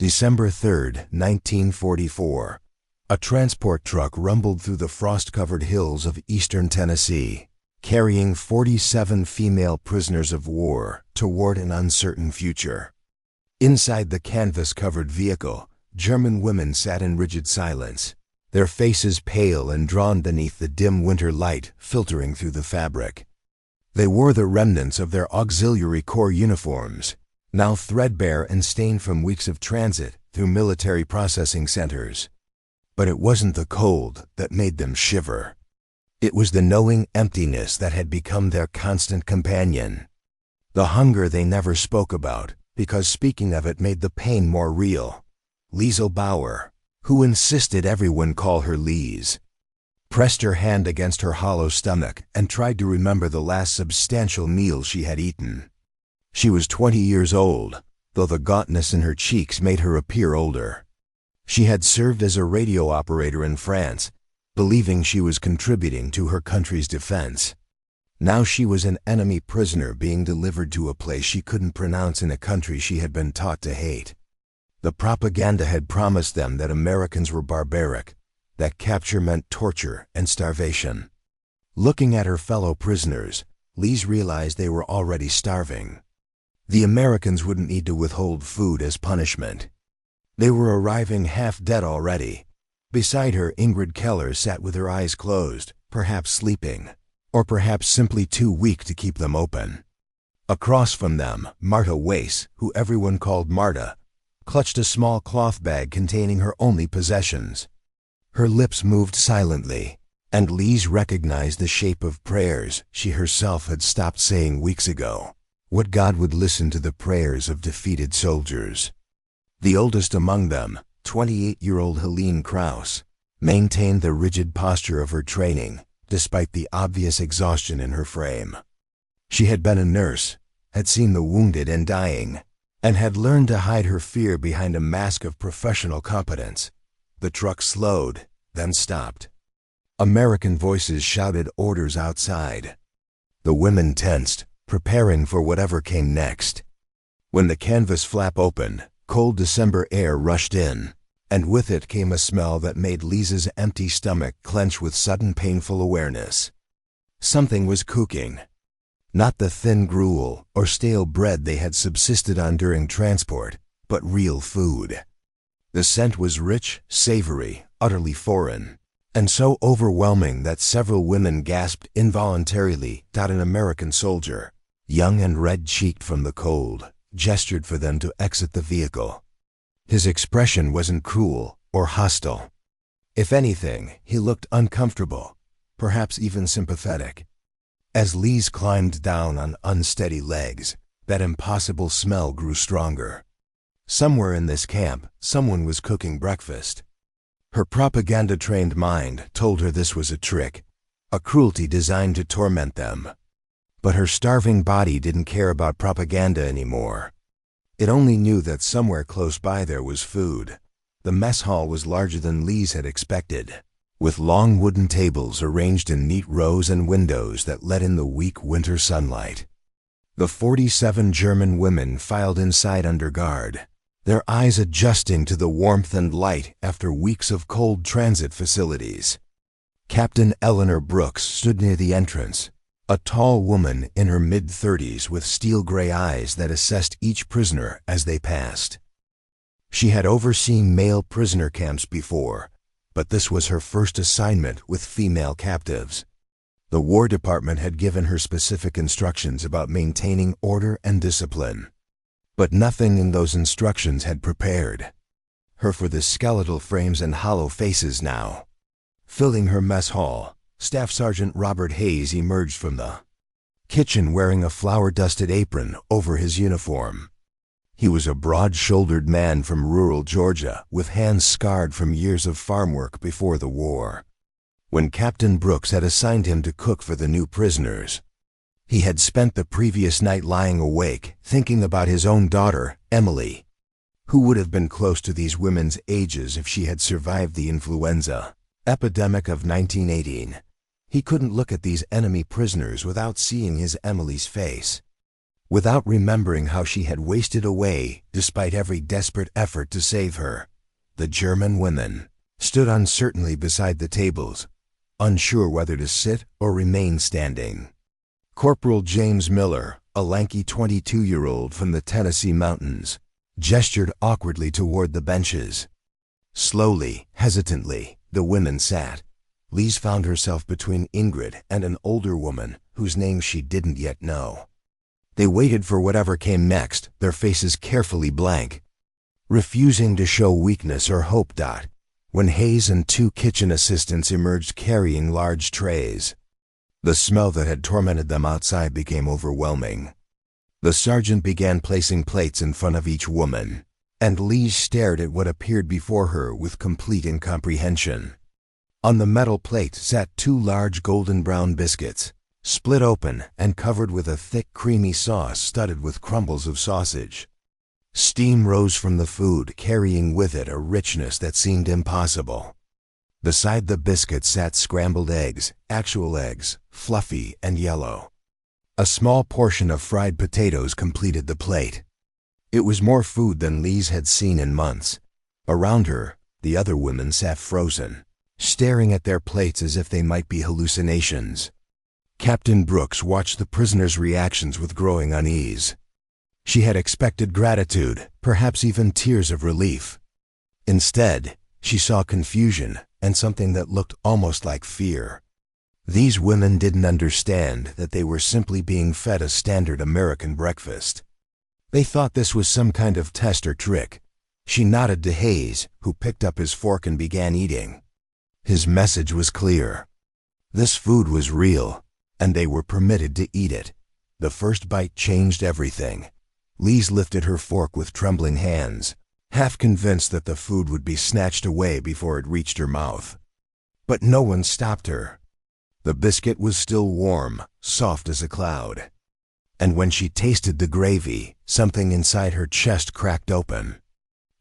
December 3, 1944. A transport truck rumbled through the frost-covered hills of eastern Tennessee, carrying 47 female prisoners of war toward an uncertain future. Inside the canvas-covered vehicle, German women sat in rigid silence, their faces pale and drawn beneath the dim winter light filtering through the fabric. They wore the remnants of their auxiliary corps uniforms, now threadbare and stained from weeks of transit through military processing centers. But it wasn't the cold that made them shiver. It was the knowing emptiness that had become their constant companion. The hunger they never spoke about, because speaking of it made the pain more real. Liesl Bauer, who insisted everyone call her Lise, pressed her hand against her hollow stomach and tried to remember the last substantial meal she had eaten. She was 20 years old, though the gauntness in her cheeks made her appear older. She had served as a radio operator in France, believing she was contributing to her country's defense. Now she was an enemy prisoner being delivered to a place she couldn't pronounce in a country she had been taught to hate. The propaganda had promised them that Americans were barbaric, that capture meant torture and starvation. Looking at her fellow prisoners, Lise realized they were already starving. The Americans wouldn't need to withhold food as punishment. They were arriving half dead already. Beside her, Ingrid Keller sat with her eyes closed, perhaps sleeping, or perhaps simply too weak to keep them open. Across from them, Marta Wace, who everyone called Marta, clutched a small cloth bag containing her only possessions. Her lips moved silently, and Lise recognized the shape of prayers she herself had stopped saying weeks ago. What God would listen to the prayers of defeated soldiers. The oldest among them, 28-year-old Helene Krauss, maintained the rigid posture of her training, despite the obvious exhaustion in her frame. She had been a nurse, had seen the wounded and dying, and had learned to hide her fear behind a mask of professional competence. The truck slowed, then stopped. American voices shouted orders outside. The women tensed, preparing for whatever came next. When the canvas flap opened, cold December air rushed in, and with it came a smell that made Lisa's empty stomach clench with sudden painful awareness. Something was cooking. Not the thin gruel or stale bread they had subsisted on during transport, but real food. The scent was rich, savory, utterly foreign, and so overwhelming that several women gasped involuntarily. An American soldier, young and red-cheeked from the cold, gestured for them to exit the vehicle. His expression wasn't cruel or hostile. If anything, he looked uncomfortable, perhaps even sympathetic. As Lise climbed down on unsteady legs, that impossible smell grew stronger. Somewhere in this camp, someone was cooking breakfast. Her propaganda-trained mind told her this was a trick, a cruelty designed to torment them. But her starving body didn't care about propaganda anymore. It only knew that somewhere close by there was food. The mess hall was larger than Lise had expected, with long wooden tables arranged in neat rows and windows that let in the weak winter sunlight. The 47 German women filed inside under guard, their eyes adjusting to the warmth and light after weeks of cold transit facilities. Captain Eleanor Brooks stood near the entrance, a tall woman in her mid-30s with steel-gray eyes that assessed each prisoner as they passed. She had overseen male prisoner camps before, but this was her first assignment with female captives. The War Department had given her specific instructions about maintaining order and discipline, but nothing in those instructions had prepared her for the skeletal frames and hollow faces now. Filling her mess hall, Staff Sergeant Robert Hayes emerged from the kitchen wearing a flour-dusted apron over his uniform. He was a broad-shouldered man from rural Georgia with hands scarred from years of farm work before the war. When Captain Brooks had assigned him to cook for the new prisoners, he had spent the previous night lying awake, thinking about his own daughter, Emily, who would have been close to these women's ages if she had survived the influenza epidemic of 1918. He couldn't look at these enemy prisoners without seeing his Emily's face. Without remembering how she had wasted away, despite every desperate effort to save her, the German women stood uncertainly beside the tables, unsure whether to sit or remain standing. Corporal James Miller, a lanky 22-year-old from the Tennessee mountains, gestured awkwardly toward the benches. Slowly, hesitantly, the women sat. Lise found herself between Ingrid and an older woman whose name she didn't yet know. They waited for whatever came next, their faces carefully blank, refusing to show weakness or hope. When Hayes and two kitchen assistants emerged carrying large trays, the smell that had tormented them outside became overwhelming. The sergeant began placing plates in front of each woman, and Lise stared at what appeared before her with complete incomprehension. On the metal plate sat two large golden brown biscuits, split open and covered with a thick creamy sauce studded with crumbles of sausage. Steam rose from the food, carrying with it a richness that seemed impossible. Beside the biscuits sat scrambled eggs, actual eggs, fluffy and yellow. A small portion of fried potatoes completed the plate. It was more food than Lise had seen in months. Around her, the other women sat frozen, staring at their plates as if they might be hallucinations. Captain Brooks watched the prisoners' reactions with growing unease. She had expected gratitude, perhaps even tears of relief. Instead, she saw confusion and something that looked almost like fear. These women didn't understand that they were simply being fed a standard American breakfast. They thought this was some kind of test or trick. She nodded to Hayes, who picked up his fork and began eating. His message was clear. This food was real, and they were permitted to eat it. The first bite changed everything. Lise lifted her fork with trembling hands, half convinced that the food would be snatched away before it reached her mouth. But no one stopped her. The biscuit was still warm, soft as a cloud. And when she tasted the gravy, something inside her chest cracked open.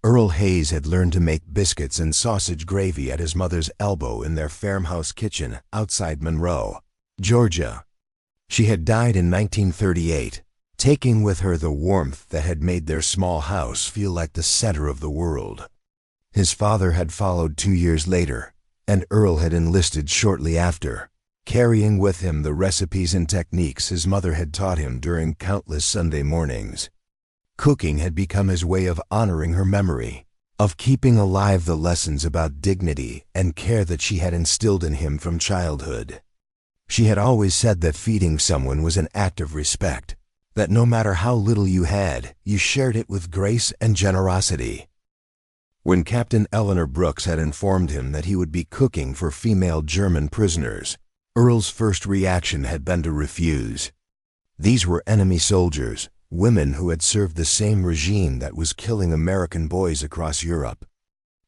Earl Hayes had learned to make biscuits and sausage gravy at his mother's elbow in their farmhouse kitchen outside Monroe, Georgia. She had died in 1938, taking with her the warmth that had made their small house feel like the center of the world. His father had followed 2 years later, and Earl had enlisted shortly after, carrying with him the recipes and techniques his mother had taught him during countless Sunday mornings. Cooking had become his way of honoring her memory, of keeping alive the lessons about dignity and care that she had instilled in him from childhood. She had always said that feeding someone was an act of respect, that no matter how little you had, you shared it with grace and generosity. When Captain Eleanor Brooks had informed him that he would be cooking for female German prisoners, Earl's first reaction had been to refuse. These were enemy soldiers, women who had served the same regime that was killing American boys across Europe.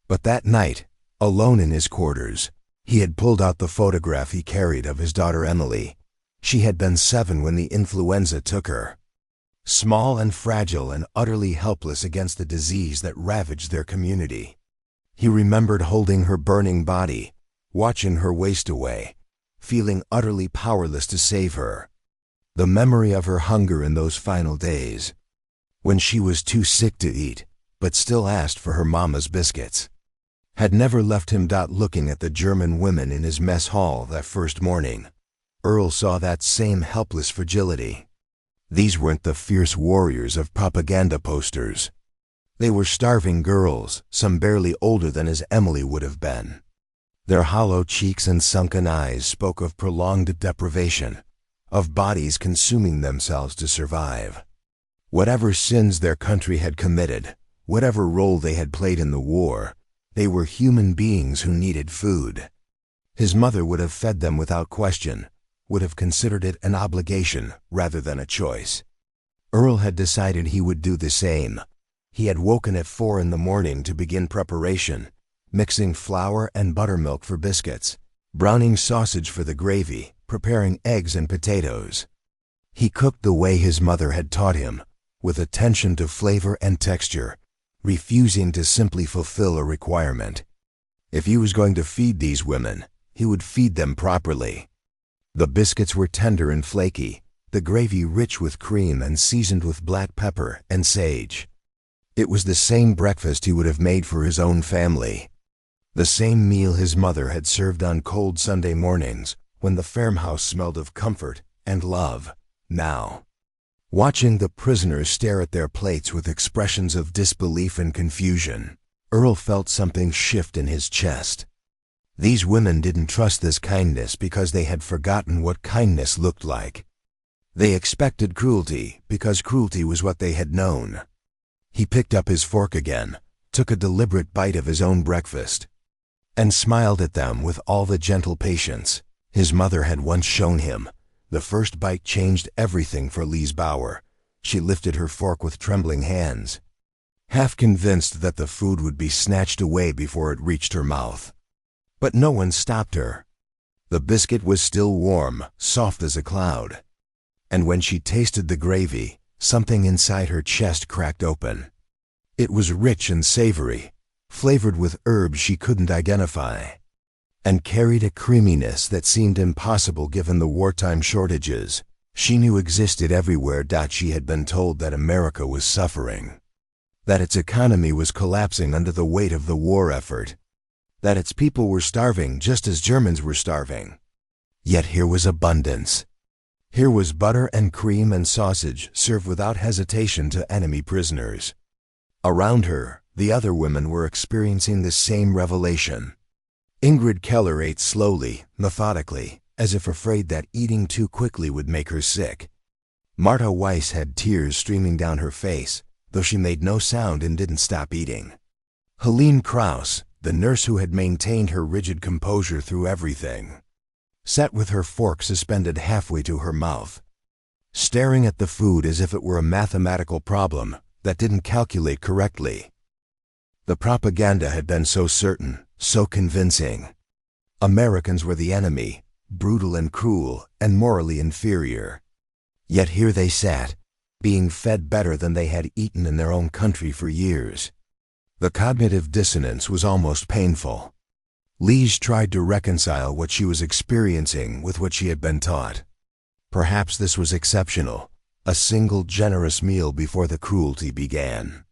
But that night, alone in his quarters, he had pulled out the photograph he carried of his daughter Emily. She had been 7 when the influenza took her. Small and fragile and utterly helpless against the disease that ravaged their community. He remembered holding her burning body, watching her waste away, feeling utterly powerless to save her. The memory of her hunger in those final days, when she was too sick to eat, but still asked for her mama's biscuits, had never left him. Looking at the German women in his mess hall that first morning, Earl saw that same helpless fragility. These weren't the fierce warriors of propaganda posters. They were starving girls, some barely older than his Emily would have been. Their hollow cheeks and sunken eyes spoke of prolonged deprivation, of bodies consuming themselves to survive. Whatever sins their country had committed, whatever role they had played in the war, they were human beings who needed food. His mother would have fed them without question, would have considered it an obligation rather than a choice. Earl had decided he would do the same. He had woken at 4 in the morning to begin preparation, mixing flour and buttermilk for biscuits, browning sausage for the gravy, preparing eggs and potatoes. He cooked the way his mother had taught him, with attention to flavor and texture, refusing to simply fulfill a requirement. If he was going to feed these women, he would feed them properly. The biscuits were tender and flaky, the gravy rich with cream and seasoned with black pepper and sage. It was the same breakfast he would have made for his own family. The same meal his mother had served on cold Sunday mornings, when the farmhouse smelled of comfort and love. Now, watching the prisoners stare at their plates with expressions of disbelief and confusion, Earl felt something shift in his chest. These women didn't trust this kindness because they had forgotten what kindness looked like. They expected cruelty because cruelty was what they had known. He picked up his fork again, took a deliberate bite of his own breakfast, and smiled at them with all the gentle patience his mother had once shown him. The first bite changed everything for Lise Bauer. She lifted her fork with trembling hands, half convinced that the food would be snatched away before it reached her mouth. But no one stopped her. The biscuit was still warm, soft as a cloud. And when she tasted the gravy, something inside her chest cracked open. It was rich and savory, flavored with herbs she couldn't identify, and carried a creaminess that seemed impossible given the wartime shortages she knew existed everywhere. She had been told that America was suffering, that its economy was collapsing under the weight of the war effort, that its people were starving just as Germans were starving. Yet here was abundance. Here was butter and cream and sausage served without hesitation to enemy prisoners. Around her, the other women were experiencing the same revelation. Ingrid Keller ate slowly, methodically, as if afraid that eating too quickly would make her sick. Marta Weiss had tears streaming down her face, though she made no sound and didn't stop eating. Helene Krauss, the nurse who had maintained her rigid composure through everything, sat with her fork suspended halfway to her mouth, staring at the food as if it were a mathematical problem that didn't calculate correctly. The propaganda had been so certain, so convincing. Americans were the enemy, brutal and cruel and morally inferior. Yet here they sat, being fed better than they had eaten in their own country for years. The cognitive dissonance was almost painful. Lise tried to reconcile what she was experiencing with what she had been taught. Perhaps this was exceptional, a single generous meal before the cruelty began.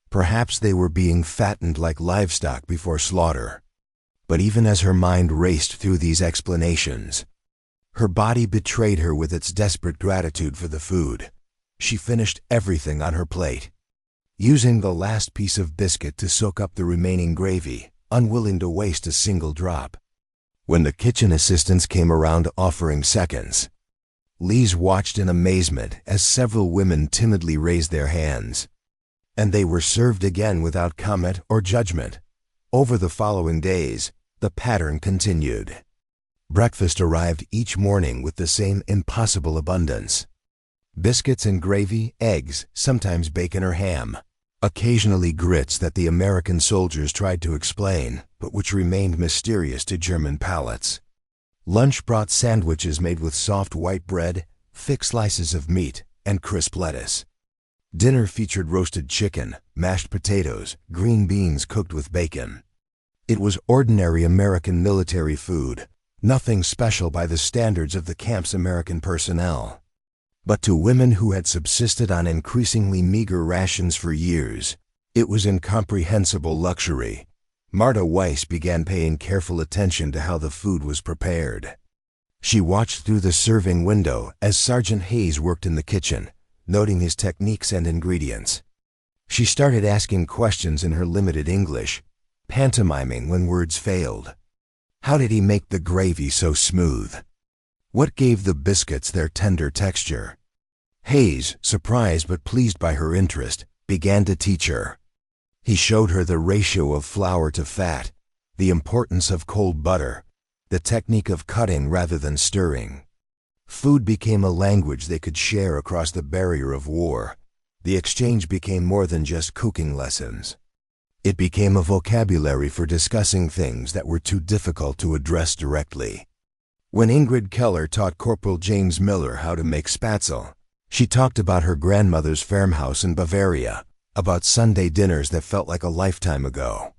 Perhaps they were being fattened like livestock before slaughter. But even as her mind raced through these explanations, her body betrayed her with its desperate gratitude for the food. She finished everything on her plate, using the last piece of biscuit to soak up the remaining gravy, unwilling to waste a single drop. When the kitchen assistants came around offering seconds, Lise watched in amazement as several women timidly raised their hands, and they were served again without comment or judgment. Over the following days, the pattern continued. Breakfast arrived each morning with the same impossible abundance. Biscuits and gravy, eggs, sometimes bacon or ham, occasionally grits that the American soldiers tried to explain, but which remained mysterious to German palates. Lunch brought sandwiches made with soft white bread, thick slices of meat, and crisp lettuce. Dinner featured roasted chicken, mashed potatoes, green beans cooked with bacon. It was ordinary American military food, nothing special by the standards of the camp's American personnel. But to women who had subsisted on increasingly meager rations for years, it was incomprehensible luxury. Marta Weiss began paying careful attention to how the food was prepared. She watched through the serving window as Sergeant Hayes worked in the kitchen, noting his techniques and ingredients. She started asking questions in her limited English, pantomiming when words failed. How did he make the gravy so smooth? What gave the biscuits their tender texture? Hayes, surprised but pleased by her interest, began to teach her. He showed her the ratio of flour to fat, the importance of cold butter, the technique of cutting rather than stirring. Food became a language they could share across the barrier of war. The exchange became more than just cooking lessons. It became a vocabulary for discussing things that were too difficult to address directly. When Ingrid Keller taught Corporal James Miller how to make spatzel, she talked about her grandmother's farmhouse in Bavaria, about Sunday dinners that felt like a lifetime ago.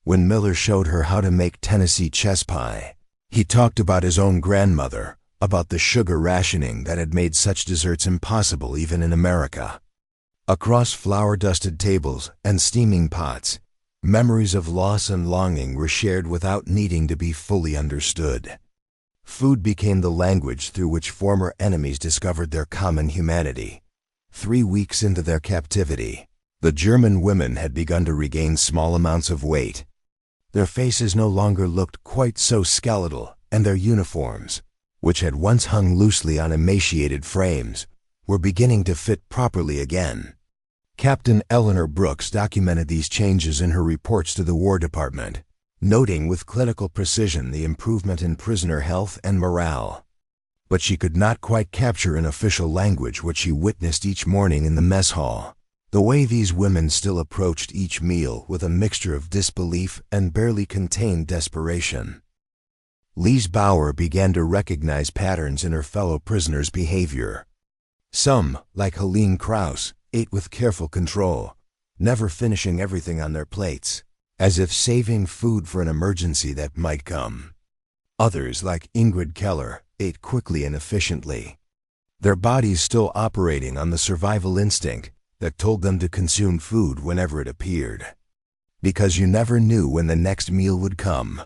When Miller showed her how to make Tennessee chess pie, he talked about his own grandmother, about the sugar rationing that had made such desserts impossible even in America. Across flour-dusted tables and steaming pots, memories of loss and longing were shared without needing to be fully understood. Food became the language through which former enemies discovered their common humanity. 3 weeks into their captivity, the German women had begun to regain small amounts of weight. Their faces no longer looked quite so skeletal, and their uniforms, which had once hung loosely on emaciated frames, were beginning to fit properly again. Captain Eleanor Brooks documented these changes in her reports to the War Department, noting with clinical precision the improvement in prisoner health and morale. But she could not quite capture in official language what she witnessed each morning in the mess hall. The way these women still approached each meal with a mixture of disbelief and barely contained desperation. Lise Bauer began to recognize patterns in her fellow prisoners' behavior. Some, like Helene Krauss, ate with careful control, never finishing everything on their plates, as if saving food for an emergency that might come. Others, like Ingrid Keller, ate quickly and efficiently, their bodies still operating on the survival instinct that told them to consume food whenever it appeared. Because you never knew when the next meal would come.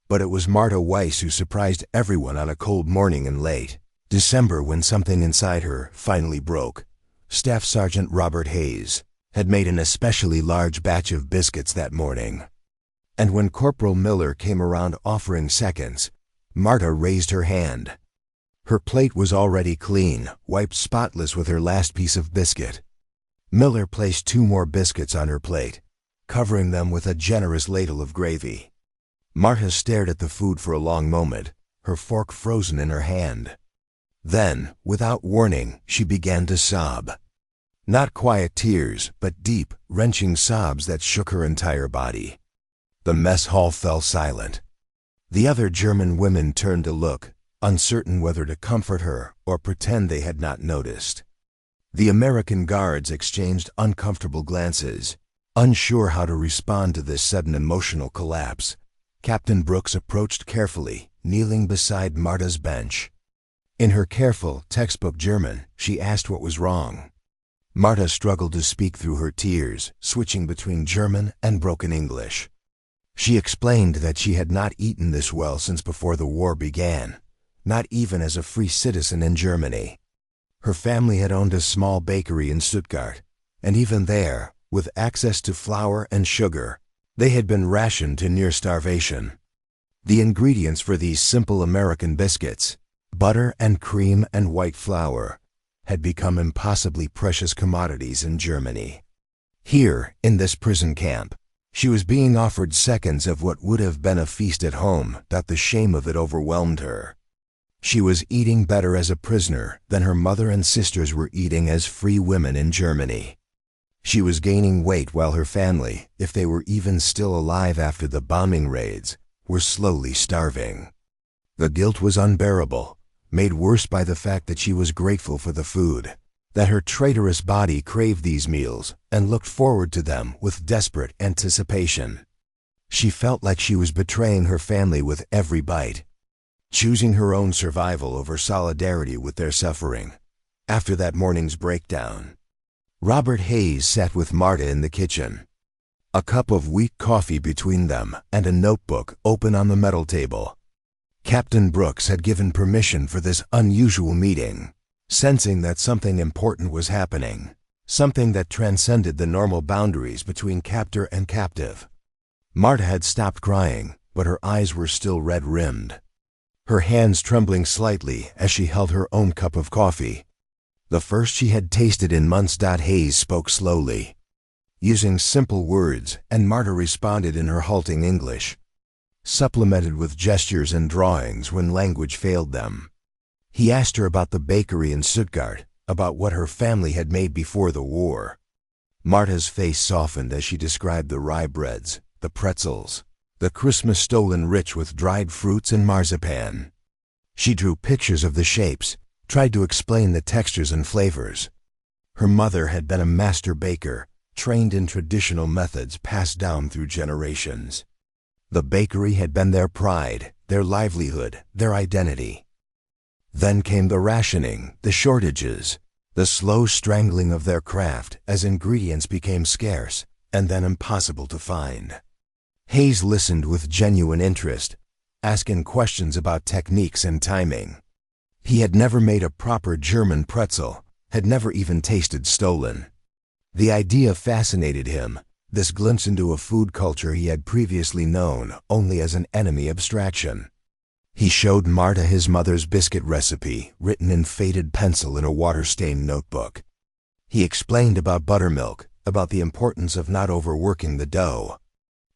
But it was Marta Weiss who surprised everyone on a cold morning in late December when something inside her finally broke. Staff Sergeant Robert Hayes had made an especially large batch of biscuits that morning. And when Corporal Miller came around offering seconds, Marta raised her hand. Her plate was already clean, wiped spotless with her last piece of biscuit. Miller placed 2 more biscuits on her plate, covering them with a generous ladle of gravy. Marta stared at the food for a long moment, her fork frozen in her hand. Then, without warning, she began to sob. Not quiet tears, but deep, wrenching sobs that shook her entire body. The mess hall fell silent. The other German women turned to look, uncertain whether to comfort her or pretend they had not noticed. The American guards exchanged uncomfortable glances, unsure how to respond to this sudden emotional collapse. Captain Brooks approached carefully, kneeling beside Marta's bench. In her careful, textbook German, she asked what was wrong. Marta struggled to speak through her tears, switching between German and broken English. She explained that she had not eaten this well since before the war began, not even as a free citizen in Germany. Her family had owned a small bakery in Stuttgart, and even there, with access to flour and sugar, they had been rationed to near starvation. The ingredients for these simple American biscuits, butter and cream and white flour, had become impossibly precious commodities in Germany. Here, in this prison camp, she was being offered seconds of what would have been a feast at home, that the shame of it overwhelmed her. She was eating better as a prisoner than her mother and sisters were eating as free women in Germany. She was gaining weight while her family, if they were even still alive after the bombing raids, were slowly starving. The guilt was unbearable, made worse by the fact that she was grateful for the food, that her traitorous body craved these meals and looked forward to them with desperate anticipation. She felt like she was betraying her family with every bite, choosing her own survival over solidarity with their suffering. After that morning's breakdown, Robert Hayes sat with Marta in the kitchen, a cup of weak coffee between them and a notebook open on the metal table. Captain Brooks had given permission for this unusual meeting, sensing that something important was happening, something that transcended the normal boundaries between captor and captive. Marta had stopped crying, but her eyes were still red-rimmed, her hands trembling slightly as she held her own cup of coffee, the first she had tasted in months. Hayes spoke slowly, using simple words, and Marta responded in her halting English, supplemented with gestures and drawings when language failed them. He asked her about the bakery in Stuttgart, about what her family had made before the war. Marta's face softened as she described the rye breads, the pretzels, the Christmas stollen rich with dried fruits and marzipan. She drew pictures of the shapes, tried to explain the textures and flavors. Her mother had been a master baker, trained in traditional methods passed down through generations. The bakery had been their pride, their livelihood, their identity. Then came the rationing, the shortages, the slow strangling of their craft as ingredients became scarce and then impossible to find. Hayes listened with genuine interest, asking questions about techniques and timing. He had never made a proper German pretzel, had never even tasted Stollen. The idea fascinated him, this glimpse into a food culture he had previously known only as an enemy abstraction. He showed Marta his mother's biscuit recipe, written in faded pencil in a water-stained notebook. He explained about buttermilk, about the importance of not overworking the dough,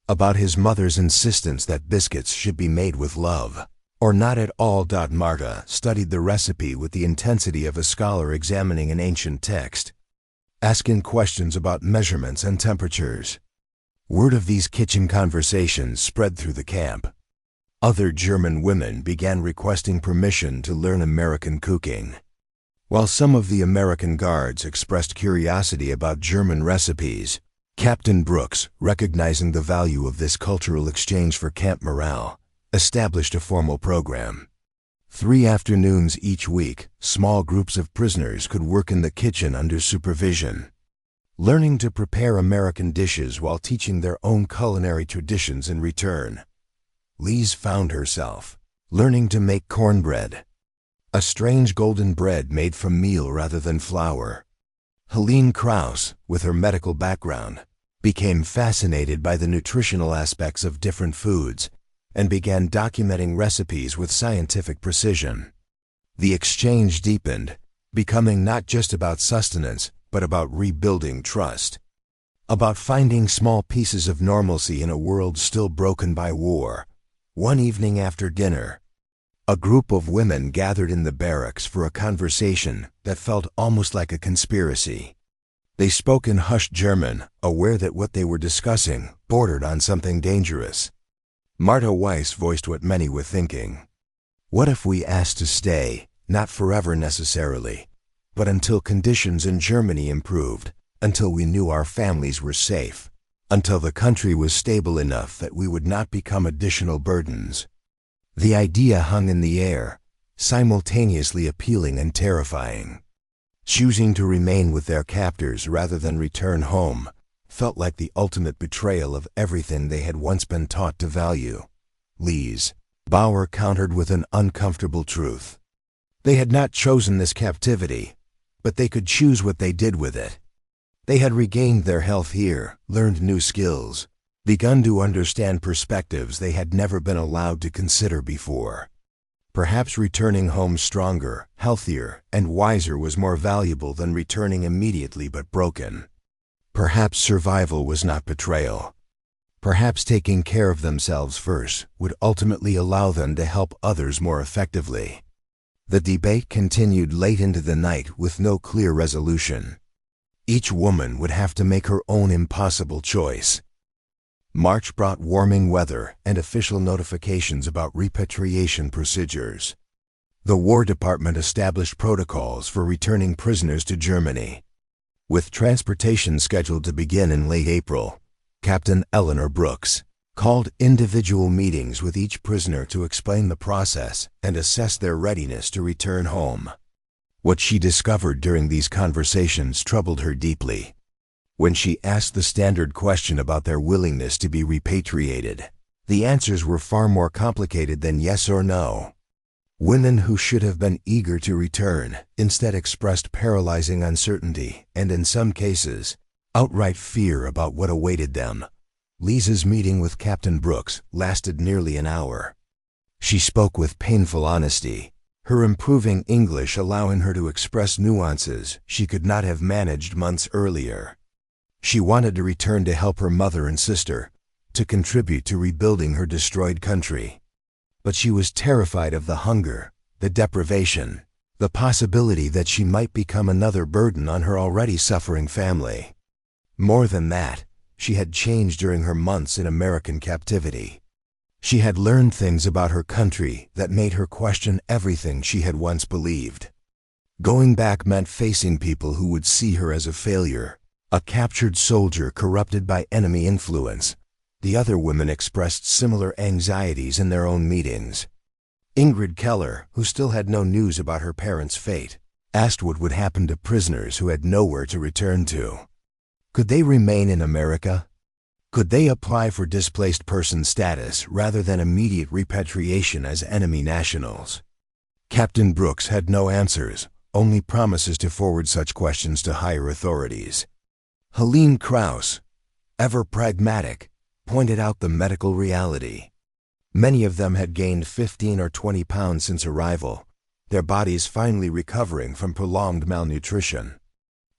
about his mother's insistence that biscuits should be made with love, or not at all. Marta studied the recipe with the intensity of a scholar examining an ancient text, asking questions about measurements and temperatures. Word of these kitchen conversations spread through the camp. Other German women began requesting permission to learn American cooking. While some of the American guards expressed curiosity about German recipes, Captain Brooks, recognizing the value of this cultural exchange for camp morale, established a formal program. 3 afternoons each week, small groups of prisoners could work in the kitchen under supervision, learning to prepare American dishes while teaching their own culinary traditions in return. Lise found herself learning to make cornbread, a strange golden bread made from meal rather than flour. Helene Krauss, with her medical background, became fascinated by the nutritional aspects of different foods and began documenting recipes with scientific precision. The exchange deepened, becoming not just about sustenance, but about rebuilding trust, about finding small pieces of normalcy in a world still broken by war. One evening after dinner, a group of women gathered in the barracks for a conversation that felt almost like a conspiracy. They spoke in hushed German, aware that what they were discussing bordered on something dangerous. Marta Weiss voiced what many were thinking. What if we asked to stay, not forever necessarily, but until conditions in Germany improved, until we knew our families were safe, until the country was stable enough that we would not become additional burdens? The idea hung in the air, simultaneously appealing and terrifying. Choosing to remain with their captors rather than return home felt like the ultimate betrayal of everything they had once been taught to value. Lise Bauer countered with an uncomfortable truth. They had not chosen this captivity, but they could choose what they did with it. They had regained their health here, learned new skills, begun to understand perspectives they had never been allowed to consider before. Perhaps returning home stronger, healthier, and wiser was more valuable than returning immediately but broken. Perhaps survival was not betrayal. Perhaps taking care of themselves first would ultimately allow them to help others more effectively. The debate continued late into the night with no clear resolution. Each woman would have to make her own impossible choice. March brought warming weather and official notifications about repatriation procedures. The War Department established protocols for returning prisoners to Germany. With transportation scheduled to begin in late April, Captain Eleanor Brooks called individual meetings with each prisoner to explain the process and assess their readiness to return home. What she discovered during these conversations troubled her deeply. When she asked the standard question about their willingness to be repatriated, the answers were far more complicated than yes or no. Women who should have been eager to return instead expressed paralyzing uncertainty and, in some cases, outright fear about what awaited them. Lisa's meeting with Captain Brooks lasted nearly an hour. She spoke with painful honesty, her improving English allowing her to express nuances she could not have managed months earlier. She wanted to return to help her mother and sister, to contribute to rebuilding her destroyed country. But she was terrified of the hunger, the deprivation, the possibility that she might become another burden on her already suffering family. More than that, she had changed during her months in American captivity. She had learned things about her country that made her question everything she had once believed. Going back meant facing people who would see her as a failure, a captured soldier corrupted by enemy influence. The other women expressed similar anxieties in their own meetings. Ingrid Keller, who still had no news about her parents' fate, asked what would happen to prisoners who had nowhere to return to. Could they remain in America? Could they apply for displaced person status rather than immediate repatriation as enemy nationals? Captain Brooks had no answers, only promises to forward such questions to higher authorities. Helene Krauss, ever pragmatic, pointed out the medical reality. Many of them had gained 15 or 20 pounds since arrival, their bodies finally recovering from prolonged malnutrition.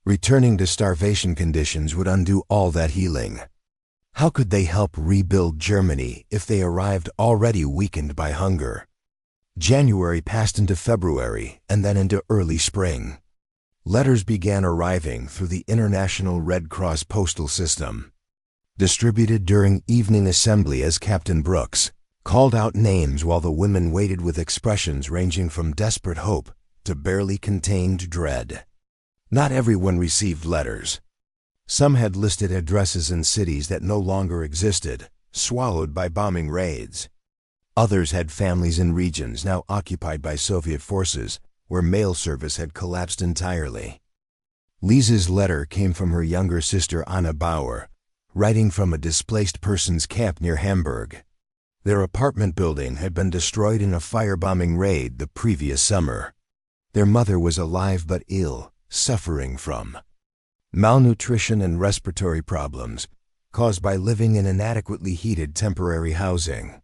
Returning to starvation conditions would undo all that healing. How could they help rebuild Germany if they arrived already weakened by hunger? January passed into February and then into early spring. Letters began arriving through the International Red Cross postal system. Distributed during evening assembly as Captain Brooks called out names while the women waited with expressions ranging from desperate hope to barely contained dread. Not everyone received letters. Some had listed addresses in cities that no longer existed, swallowed by bombing raids. Others had families in regions now occupied by Soviet forces, where mail service had collapsed entirely. Lisa's letter came from her younger sister Anna Bauer, writing from a displaced persons camp near Hamburg. Their apartment building had been destroyed in a firebombing raid the previous summer. Their mother was alive but ill, suffering from malnutrition and respiratory problems caused by living in inadequately heated temporary housing.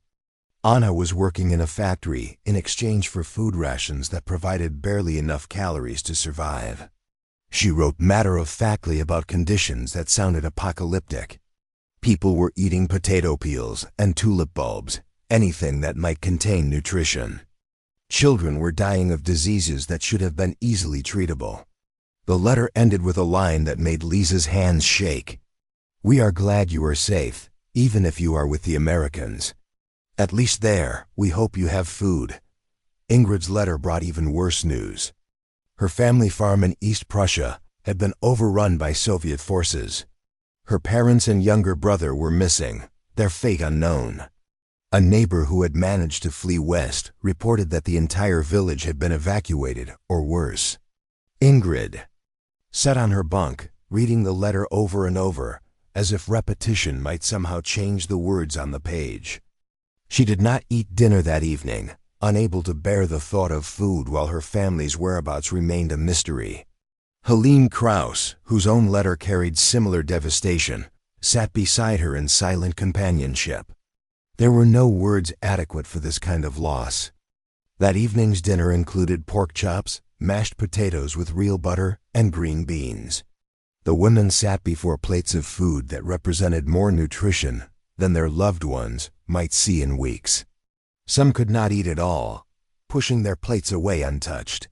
Anna was working in a factory in exchange for food rations that provided barely enough calories to survive. She wrote matter-of-factly about conditions that sounded apocalyptic. People were eating potato peels and tulip bulbs, anything that might contain nutrition. Children were dying of diseases that should have been easily treatable. The letter ended with a line that made Lisa's hands shake. "We are glad you are safe, even if you are with the Americans. At least there, we hope you have food." Ingrid's letter brought even worse news. Her family farm in East Prussia had been overrun by Soviet forces. Her parents and younger brother were missing, their fate unknown. A neighbor who had managed to flee west reported that the entire village had been evacuated, or worse. Ingrid sat on her bunk, reading the letter over and over, as if repetition might somehow change the words on the page. She did not eat dinner that evening, unable to bear the thought of food while her family's whereabouts remained a mystery. Helene Krauss, whose own letter carried similar devastation, sat beside her in silent companionship. There were no words adequate for this kind of loss. That evening's dinner included pork chops, mashed potatoes with real butter, and green beans. The women sat before plates of food that represented more nutrition than their loved ones might see in weeks. Some could not eat at all, pushing their plates away untouched.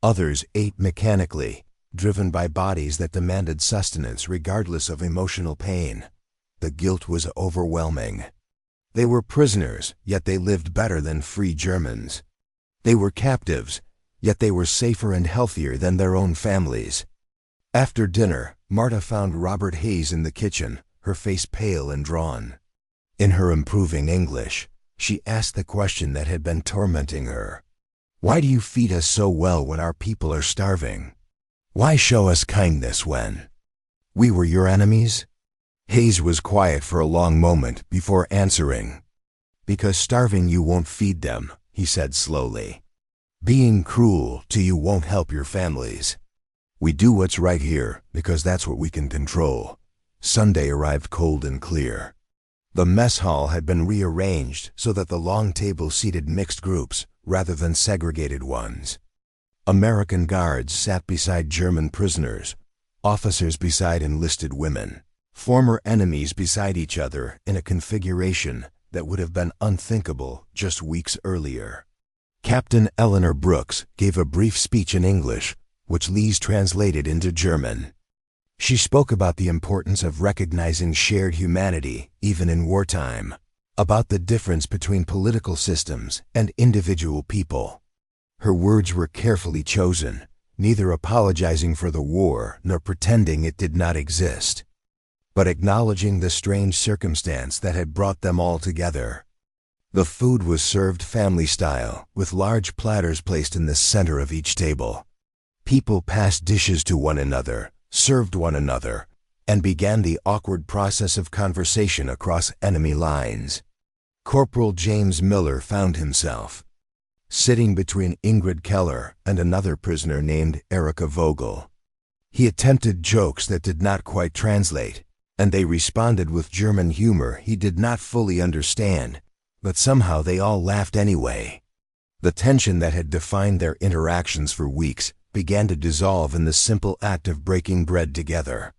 Others ate mechanically, driven by bodies that demanded sustenance regardless of emotional pain. The guilt was overwhelming. They were prisoners, yet they lived better than free Germans. They were captives, yet they were safer and healthier than their own families. After dinner, Marta found Robert Hayes in the kitchen, her face pale and drawn. In her improving English, she asked the question that had been tormenting her. "Why do you feed us so well when our people are starving? Why show us kindness when we were your enemies?" Hayes was quiet for a long moment before answering. "Because starving you won't feed them," he said slowly. "Being cruel to you won't help your families. We do what's right here because that's what we can control." Sunday arrived cold and clear. The mess hall had been rearranged so that the long table seated mixed groups rather than segregated ones. American guards sat beside German prisoners, officers beside enlisted women, former enemies beside each other in a configuration that would have been unthinkable just weeks earlier. Captain Eleanor Brooks gave a brief speech in English, which Lise translated into German. She spoke about the importance of recognizing shared humanity, even in wartime, about the difference between political systems and individual people. Her words were carefully chosen, neither apologizing for the war nor pretending it did not exist, but acknowledging the strange circumstance that had brought them all together. The food was served family style, with large platters placed in the center of each table. People passed dishes to one another, served one another, and began the awkward process of conversation across enemy lines. Corporal James Miller found himself sitting between Ingrid Keller and another prisoner named Erica Vogel. He attempted jokes that did not quite translate, and they responded with German humor he did not fully understand, but somehow they all laughed anyway. The tension that had defined their interactions for weeks began to dissolve in the simple act of breaking bread together.